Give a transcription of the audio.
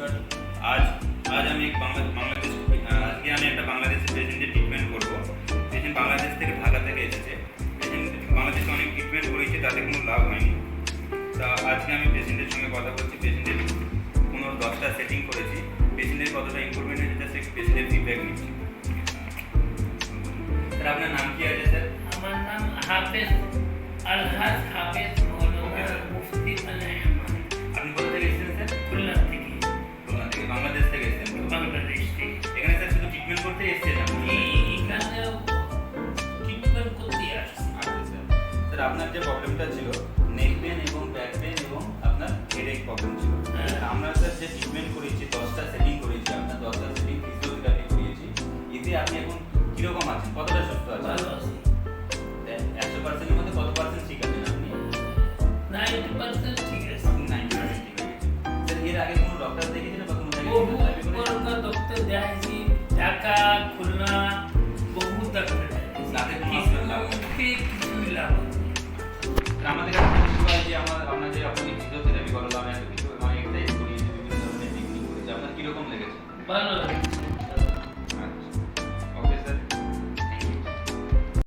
নমস্কার। আজ আজ আমি আজকে আমি একটা বাংলাদেশি পেশেন্টের ট্রিটমেন্ট করব। পেশেন্ট বাংলাদেশ থেকে ঢাকা থেকে এসেছে। পেশেন্ট বাংলাদেশে অনেক ট্রিটমেন্ট করেছে, তাতে কোনো লাভ হয়নি। তা আজকে আমি পেশেন্টের সঙ্গে কথা বলছি। পেশেন্টের কোনো 10টা সেটিং করেছি। পেশেন্টের কতটা ইমপ্রুভমেন্ট হয়েছে সে পেশেন্টের ফিডব্যাক নিচ্ছি। স্যার আপনার নাম কি আছে স্যার? আমার নাম হাফেজ আলহাজ হাফেজ মৌলানা মুফতি আল-আহমদ। আপনি কোথা থেকে এসেছেন স্যার? খুলনা থেকে। খুলনা থেকে, বাংলাদেশ থেকে এসেছেন? বাংলাদেশ থেকে। এখানে স্যার শুধু ট্রিটমেন্ট করতে এসেছেন আপনি? এখানে ট্রিটমেন্ট করতে আসছি। আচ্ছা স্যার। স্যার আপনার যে প্রবলেমটা ছিল নেক পেন এবং ব্যাক পেন এবং আপনার হেডেক প্রবলেম ছিল, আমরা স্যার যে ট্রিটমেন্ট করেছি 10টা সেটিং করেছি, আপনার 10টা সেটিং ফিজিওথেরাপি করিয়েছি। এতে আপনি এখন কিরকম আছেন, কতটা সুস্থ আছেন? ভালো আছি। 100%-এর মধ্যে কত পার্সেন্ট ঠিক আছেন আপনি? 90% ঠিক আছে। 90% ঠিক আছে। স্যার এর আগে কোনো ডক্টর দেখিয়েছিলেন বা কোনো জায়গায় বহু ফিজিওথেরাপি করেছেন? বড় ডক্টর দেখাইছি, ঢাকা, খুলনা, বহু ডক্টর দেখাইছি। তাতে কোনো লাভ হয়নি? কিছুই লাভ হয়নি। আমাদের কাছে কিছু হয় যে আপনার যে আপনি ফিজিওথেরাপি করালাম, এত কিছু এক্সারসাইজ করিয়েছি, বিভিন্ন ধরনের টেকনিক করেছি, আপনার কিরকম লেগেছে? ভালো লাগে।